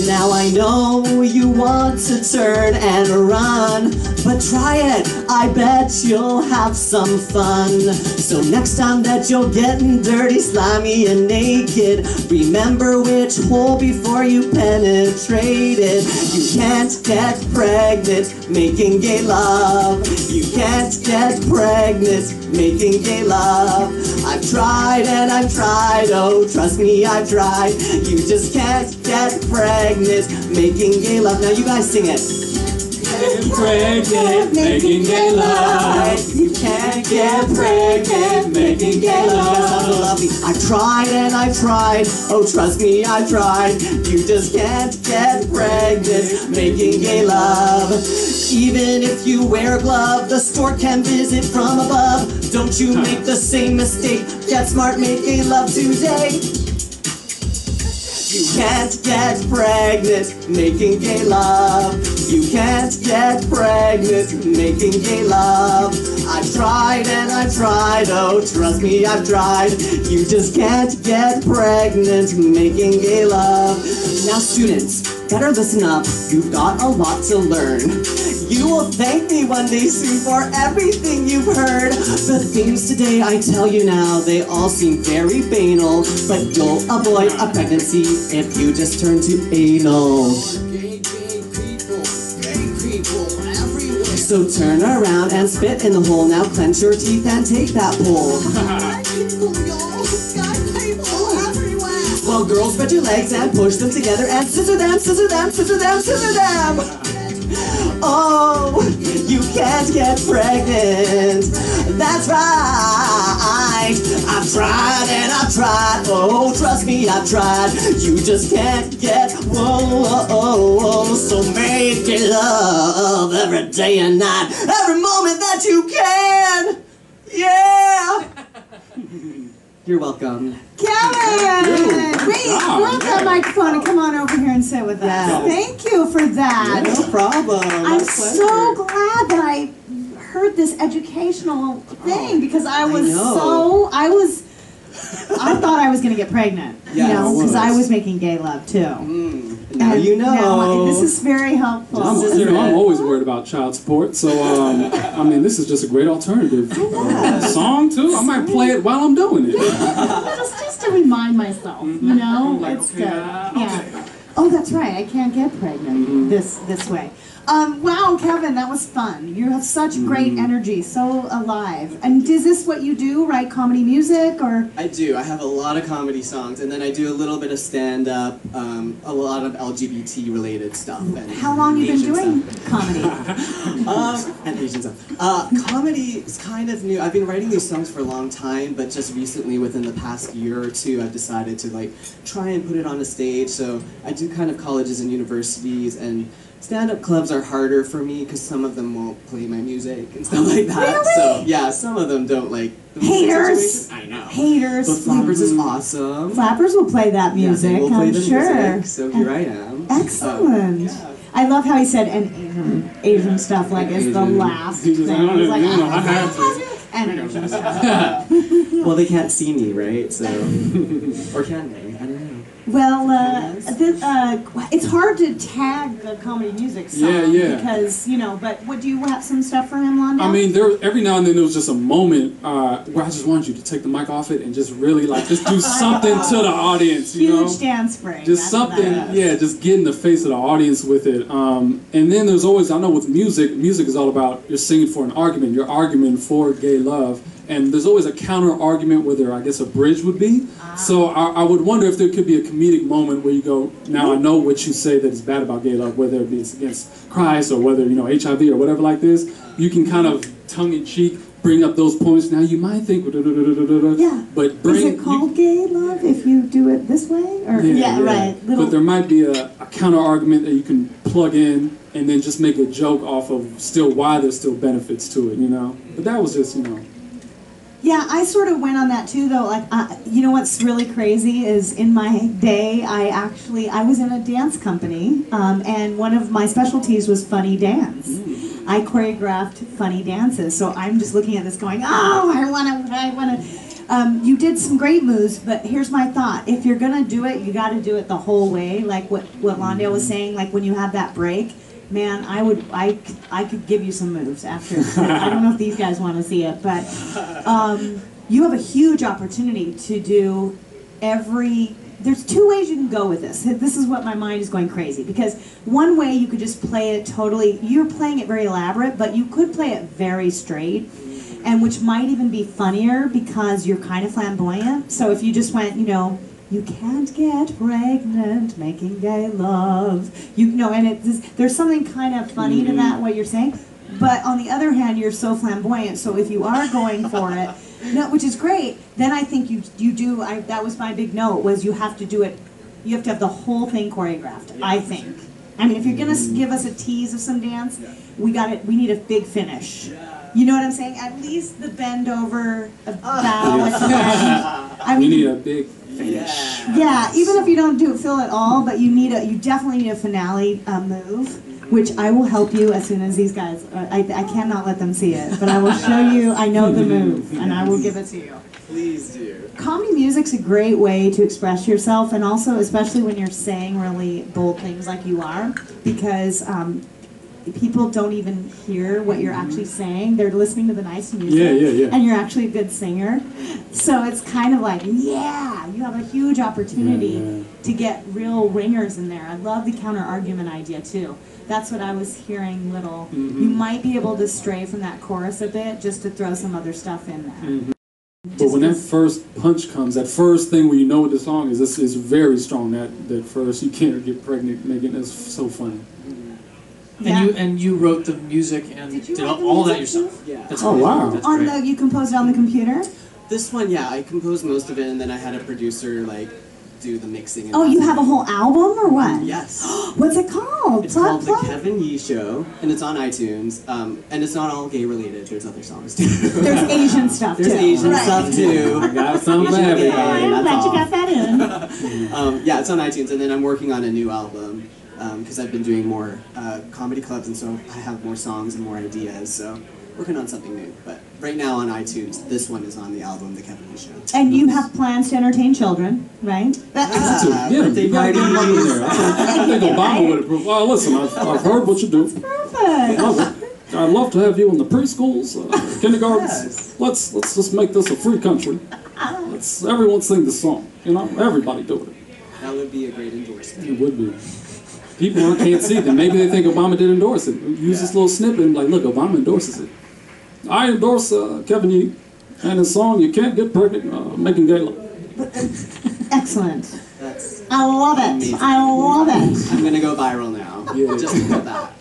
Now I know you want to turn and run, but try it, I bet you'll have some fun. So next time that you're getting dirty, slimy and naked, remember which hole before you penetrated. You can't get pregnant making gay love. You can't get pregnant making gay love. I've tried and I've tried, oh trust me I've tried. You just can't get pregnant making gay love. Now you guys sing it. Get pregnant making gay love. You can't get pregnant making gay love. That sounds so lovely. I've tried and I've tried, oh trust me I've tried. You just can't get pregnant making gay love. Even if you wear a glove, the stork can visit from above. Don't you make the same mistake. Get smart, make gay love today. You can't get pregnant making gay love. You can't get pregnant making gay love. I've tried and I've tried, oh trust me I've tried. You just can't get pregnant making gay love. Now students, better listen up, you've got a lot to learn. You will thank me one day soon for everything you've heard. The themes today, I tell you now, they all seem very banal, but you'll avoid a pregnancy if you just turn to anal. So turn around and spit in the hole. Now clench your teeth and take that pull. Well, girls, spread your legs and push them together and scissor them, scissor them, scissor them, scissor them. Oh, you can't get pregnant. That's right. I've tried and I've tried. Oh, trust me, I've tried. You just can't get. Whoa, whoa, whoa. So make it love every day and night, every moment that you can. Yeah. You're welcome. Kevin! Wait, grab that microphone and come on over here and sit with us. Yes. Thank you for that. No problem. I'm so glad that I heard this educational thing because I thought I was going to get pregnant. Yeah, you know, because I was making gay love too. Now you know. Now, this is very helpful. I'm always worried about child support, so I mean, this is just a great alternative. Song too. I might play it while I'm doing it. just to remind myself, you know, it's good. Yeah. Oh, that's right. I can't get pregnant this way. Wow, Kevin, that was fun. You have such great energy, so alive. And is this what you do, write comedy music, or? I do. I have a lot of comedy songs, and then I do a little bit of stand-up, a lot of LGBT-related stuff. And how long have you been doing comedy? And Asian stuff. Comedy is kind of new. I've been writing these songs for a long time, but just recently, within the past year or two, I've decided to like try and put it on a stage. So I do kind of colleges and universities, and stand-up clubs are harder for me because some of them won't play my music and stuff like that. Really? So yeah, some of them don't like the haters. I know. Haters. But Flappers is awesome. Flappers will play that music, yeah, we'll play I'm the sure. Music, so here I am. Excellent. Yeah. I love how he said and Asian stuff like is the last He thing. just, I don't He's like, know, I have to. and Asian stuff. Well, they can't see me, right? So, or can they? I don't know. Well, it's hard to tag the comedy music song because, you know, but what do you have some stuff for him, Londale? I mean, every now and then there was just a moment where I just wanted you to take the mic off it and just really like just do something to the audience, you know? Huge dance break. Just something, just get in the face of the audience with it. And then there's always, I know with music is all about you're singing for an argument, you're arguing for gay love. and there's always a counter argument where there, I guess, a bridge would be. So I would wonder if there could be a comedic moment where you go, now I know what you say that is bad about gay love, whether it be against Christ or whether, HIV or whatever like this. You can kind of tongue-in-cheek bring up those points. Now you might think, Yeah. but bring, is it called gay love if you do it this way? Or right. But there might be a counter argument that you can plug in and then just make a joke off of still why there's still benefits to it, But that was just, Yeah, I sort of went on that too, though. Like, you know what's really crazy is in my day, I was in a dance company, and one of my specialties was funny dance. I choreographed funny dances, so I'm just looking at this going, oh, I want to. You did some great moves, but here's my thought: if you're gonna do it, you got to do it the whole way. Like what Londale was saying, like when you have that break. Man, I could give you some moves after. I don't know if these guys want to see it, but you have a huge opportunity to do there's two ways you can go with this. This is what my mind is going crazy, because one way you could just play it totally, you're playing it very elaborate, but you could play it very straight, and which might even be funnier because you're kind of flamboyant. So if you just went, you can't get pregnant making gay love. And there's something kind of funny to that, what you're saying. But on the other hand, you're so flamboyant, so if you are going for it, which is great, then I think you do, that was my big note, was you have to do it, you have to have the whole thing choreographed, I think. I mean, if you're going to give us a tease of some dance, we need a big finish. You know what I'm saying? At least the bend over, a bow. We need a big finish. Yeah, even if you don't fill it all, but you definitely need a finale move, which I will help you as soon as these guys, I cannot let them see it, but I will show you, I know the move, and I will give it to you. Please do. Comedy music's a great way to express yourself, and also especially when you're saying really bold things like you are, because people don't even hear what you're actually saying. They're listening to the nice music, and you're actually a good singer. So it's kind of like, you have a huge opportunity to get real ringers in there. I love the counter-argument idea, too. That's what I was hearing little. You might be able to stray from that chorus a bit just to throw some other stuff in there. But when that first punch comes, that first thing where you know what the song is very strong. That first, you can't get pregnant, Megan, is so funny. And you wrote the music and did all that yourself. Yeah. That's oh, wow. That's you composed it on the computer? This one, I composed most of it, and then I had a producer do the mixing. And oh, you have a whole album or what? Yes. What's it called? It's called The Kevin Yee Show, and it's on iTunes. And it's not all gay related. There's other songs too. There's Asian stuff too. There's Asian stuff too. I got some for everybody. I'm glad you got that in. It's on iTunes, and then I'm working on a new album because I've been doing more comedy clubs, and so I have more songs and more ideas. So working on something new. But right now on iTunes, this one is on the album, The Kevin Yee Show. And you have plans to entertain children, right? Birthday party. I think Obama would approve. Well, listen, I've heard what you do. Perfect. I'd love to have you in the preschools, kindergartens. Yes. Let's just make this a free country. Everyone sing the song. Everybody do it. That would be a great endorsement. It would be. People can't see them. Maybe they think Obama did endorse it. Use this little snippet and look, Obama endorses it. I endorse Kevin Yee and his song, You Can't Get Pregnant, Making Gay Love. Excellent. That's I love it. amazing. I love it. I'm going to go viral now. Just because that.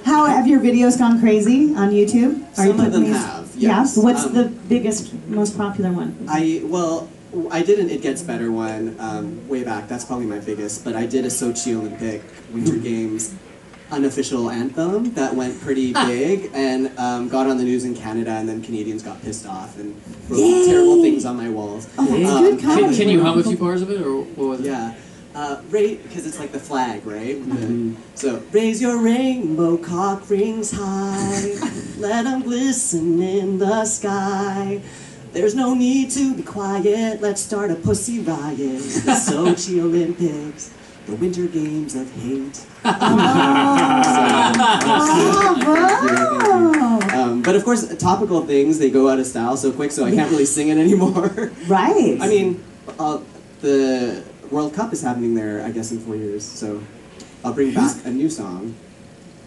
How have your videos gone crazy on YouTube? Some of them have, yes. Yeah. What's the biggest, most popular one? I did an It Gets Better one way back. That's probably my biggest. But I did a Sochi Olympic Winter Games unofficial anthem that went pretty big and got on the news in Canada, and then Canadians got pissed off and wrote terrible things on my walls. Oh, that's good. Can you hum a few bars of it, or what was it? Yeah. Because it's like the flag, right? So, raise your rainbow cock rings high, let them glisten in the sky. There's no need to be quiet, let's start a pussy riot. The Sochi Olympics, the Winter Games of Hate. But of course, topical things, they go out of style so quick, so I can't really sing it anymore. Right. I mean, the World Cup is happening there, I guess, in 4 years, so I'll bring back a new song.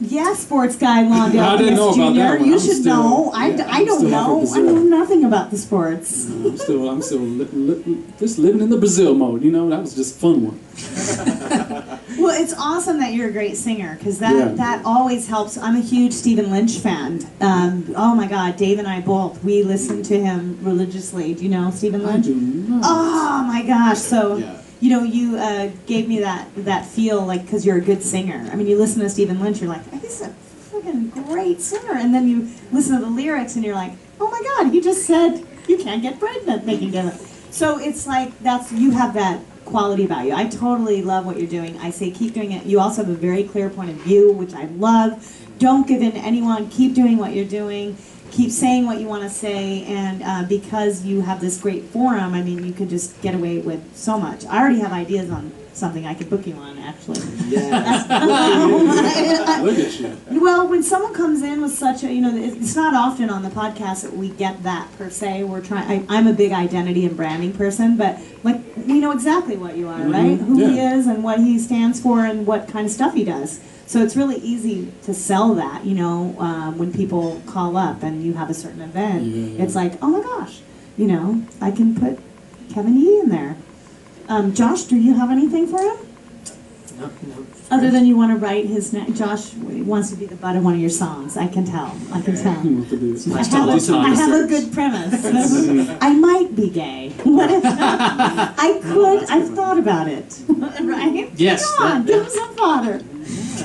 Yes, sports guy Londale I didn't know Theus about that Jr. one. You I'm should still- know. I don't still know. off I of know Brazil. nothing about the sports. I'm still just living in the Brazil mode. You know, that was just a fun one. Well, it's awesome that you're a great singer because that, Yeah. that always helps. I'm a huge Stephen Lynch fan. Oh my God, Dave and I both. We listen to him religiously. Do you know Stephen I Lynch? do not. Oh my gosh! So Yeah. you know, you gave me that feel like because you're a good singer. I mean, you listen to Stephen Lynch, you're like, he's a freaking great singer, and then you listen to the lyrics, and you're like, oh my God, he just said you can't get pregnant. They can get it. So it's like you have that quality about you. I totally love what you're doing. I say keep doing it. You also have a very clear point of view, which I love. Don't give in to anyone. Keep doing what you're doing. Keep saying what you want to say, and because you have this great forum, I mean, you could just get away with so much. I already have ideas on something I could book you on, actually. Yes. Look at you. Well, when someone comes in with such a, it's not often on the podcast that we get that per se. We're trying. I'm a big identity and branding person, but like we know exactly what you are, right? Who he Yeah. is and what he stands for and what kind of stuff he does. So it's really easy to sell that, when people call up and you have a certain event. Yeah. It's like, oh my gosh, I can put Kevin Yee in there. Josh, do you have anything for him? No. Other than you want to write his name? Josh wants to be the butt of one of your songs. I can tell. I can tell. I have a good premise. I might be gay. What if I've thought about it. Right? Yes, Come on, give him some fodder.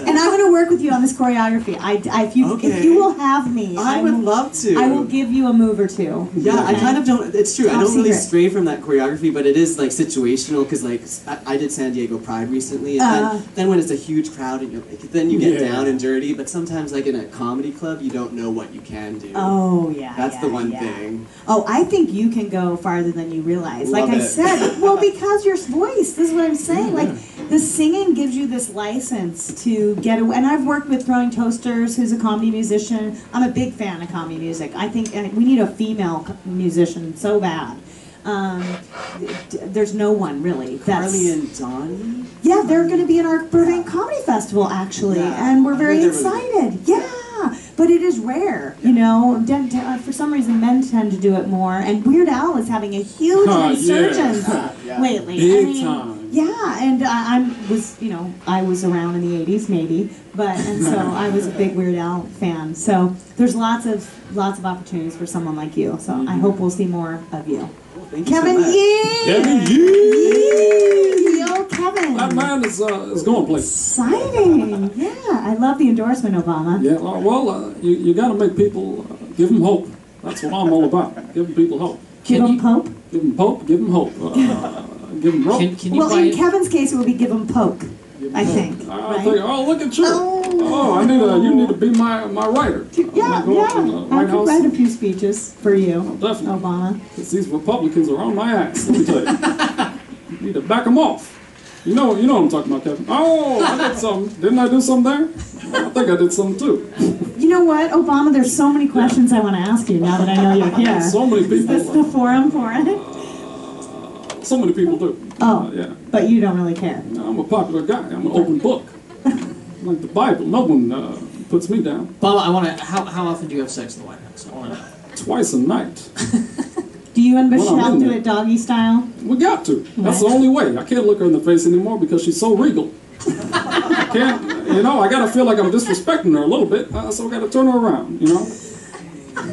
And I'm going to work with you on this choreography. If you will have me, I would love to. I will give you a move or two. Yeah, I Okay? kind of don't. It's true. I Top don't really secret. stray from that choreography, but it is like situational because like I did San Diego Pride recently, and then when it's a huge crowd, and then you get Yeah. down and dirty. But sometimes, like in a comedy club, you don't know what you can do. Oh, yeah. That's the one yeah. thing. Oh, I think you can go farther than you realize. Love Like I it. said, well, because your voice, this is what I'm saying. Like, the singing gives you this license to get away. And I've worked with Throwing Toasters, who's a comedy musician. I'm a big fan of comedy music. I think we need a female musician so bad. There's no one, really. Carly and Donnie. Yeah, they're going to be at our Burbank Comedy Festival, actually, Yeah. and we're I very heard they're really excited. Yeah, but it is rare, For some reason, men tend to do it more, and Weird Al is having a huge Yeah. resurgence Yeah. lately. Big time. Yeah, and I was around in the '80s, maybe, and so I was a big Weird Al fan. So there's lots of opportunities for someone like you. So I hope we'll see more of you. Thank you Kevin so much. Yee! Kevin Yee! Yo, Kevin! That man is going places. Exciting! Yeah, I love the endorsement, Obama. Yeah, well, you got to make people give them hope. That's what I'm all about. Giving people hope. Give Can him you- Pope. Give them hope. Give them hope. Give them rope. Can you Well, buy in it? Kevin's case, it would be give him Poke. I think. I Right? think, oh, look at you. Oh. You need to be my writer. Yeah, Go up in the yeah. I White could House. write a few speeches for you, Definitely. Obama. Because these Republicans are on my ass, let me tell you. You need to back them off. You know what I'm talking about, Kevin. Oh, I did something. Didn't I do something there? I think I did something too. You know what, Obama? There's so many questions I want to ask you now that I know you're here. So many Is this the people. forum for it? So many people do. Oh, Yeah. but you don't really care. I'm a popular guy. I'm an open book. Like the Bible. No one puts me down. Bob, I want to. How often do you have sex in the White House? I want to know. Twice a night. Do you and Well, I'm Michelle in do there. it doggy style? We got to. That's the Right. only way. I can't look her in the face anymore because she's so regal. I can't, I gotta feel like I'm disrespecting her a little bit, so I gotta turn her around,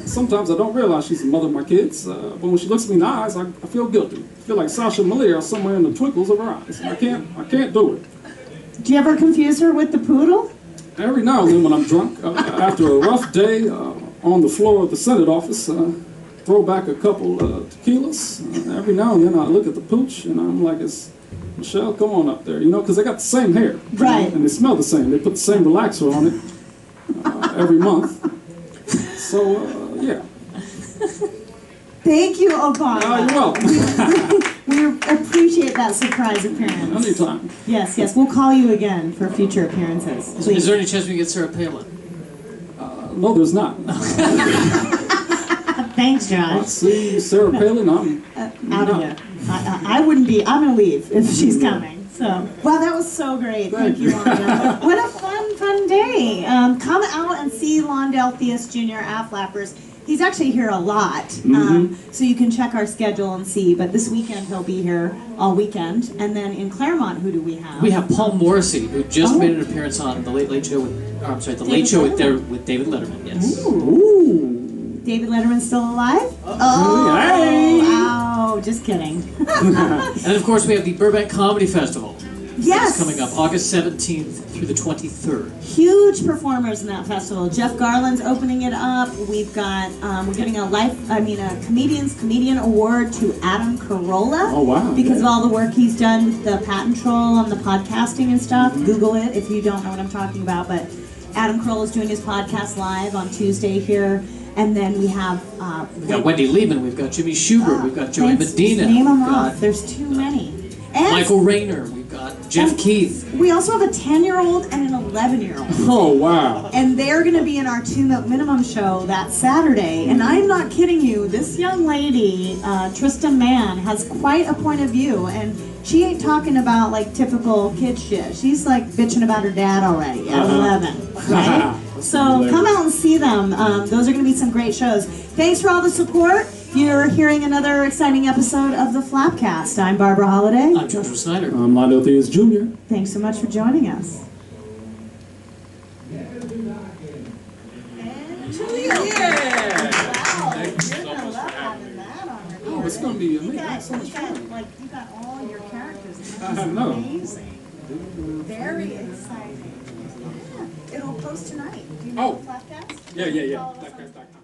Sometimes I don't realize she's the mother of my kids, but when she looks me in the eyes, I feel guilty. I feel like Sasha Malia somewhere in the twinkles of her eyes. I can't do it. Do you ever confuse her with the poodle? Every now and then when I'm drunk, after a rough day on the floor of the Senate office, throw back a couple tequilas. Every now and then I look at the pooch and I'm like, Michelle, come on up there, because they got the same hair. Right. And they smell the same. They put the same relaxer on it every month. So, yeah. Thank you, Obama. You're welcome. We appreciate that surprise appearance. Anytime. Yes, we'll call you again for future appearances. Is Please. there any chance we can get Sarah Palin? No, there's not. Thanks, I Josh. see Sarah Palin, I'm Out of here. I wouldn't be. I'm going to leave if she's coming. So, wow, that was so great. Thank you, Wanda. What a fun day. Come out and see Londale Theus Jr. at Flappers. He's actually here a lot, so you can check our schedule and see. But this weekend he'll be here all weekend. And then in Claremont, who do we have? We have Paul Morrissey, who just made an appearance on the Late Late Show with, The Late Show with David Letterman. Yes. Ooh. David Letterman's still alive? Oh, hey. Wow! Just kidding. And of course, we have the Burbank Comedy Festival. Yes. That's coming up August 17th through the 23rd. Huge performers in that festival. Jeff Garland's opening it up. We've got we're giving a comedian award to Adam Carolla. Oh wow! Because of all the work he's done with the Patent Troll on the podcasting and stuff. Google it if you don't know what I'm talking about. But Adam Carolla's doing his podcast live on Tuesday here. And then we have we've got Wendy Lehman, we've got Jimmy Schubert, we've got Joey Medina, name them we've got off. There's too many. And Michael Rayner, we've got Jeff Keith. We also have a 10-year-old and an 11-year-old. Oh wow! And they're going to be in our 2 Milk Minimum show that Saturday. And I'm not kidding you. This young lady, Trista Mann, has quite a point of view. And she ain't talking about like typical kid shit. She's like bitching about her dad already at 11. Right? So come out and see them. Those are going to be some great shows. Thanks for all the support. You're hearing another exciting episode of the FlappCast. I'm Barbara Holliday. I'm Joshua Snyder. I'm Londale Theus Jr. Thanks so much for joining us. Oh, it's gonna be amazing. So much fun. You got all your characters. I know. Amazing. Very exciting. Yeah. It'll post tonight. Do you know Oh. the FlappCast? Yeah. FlappCast.com.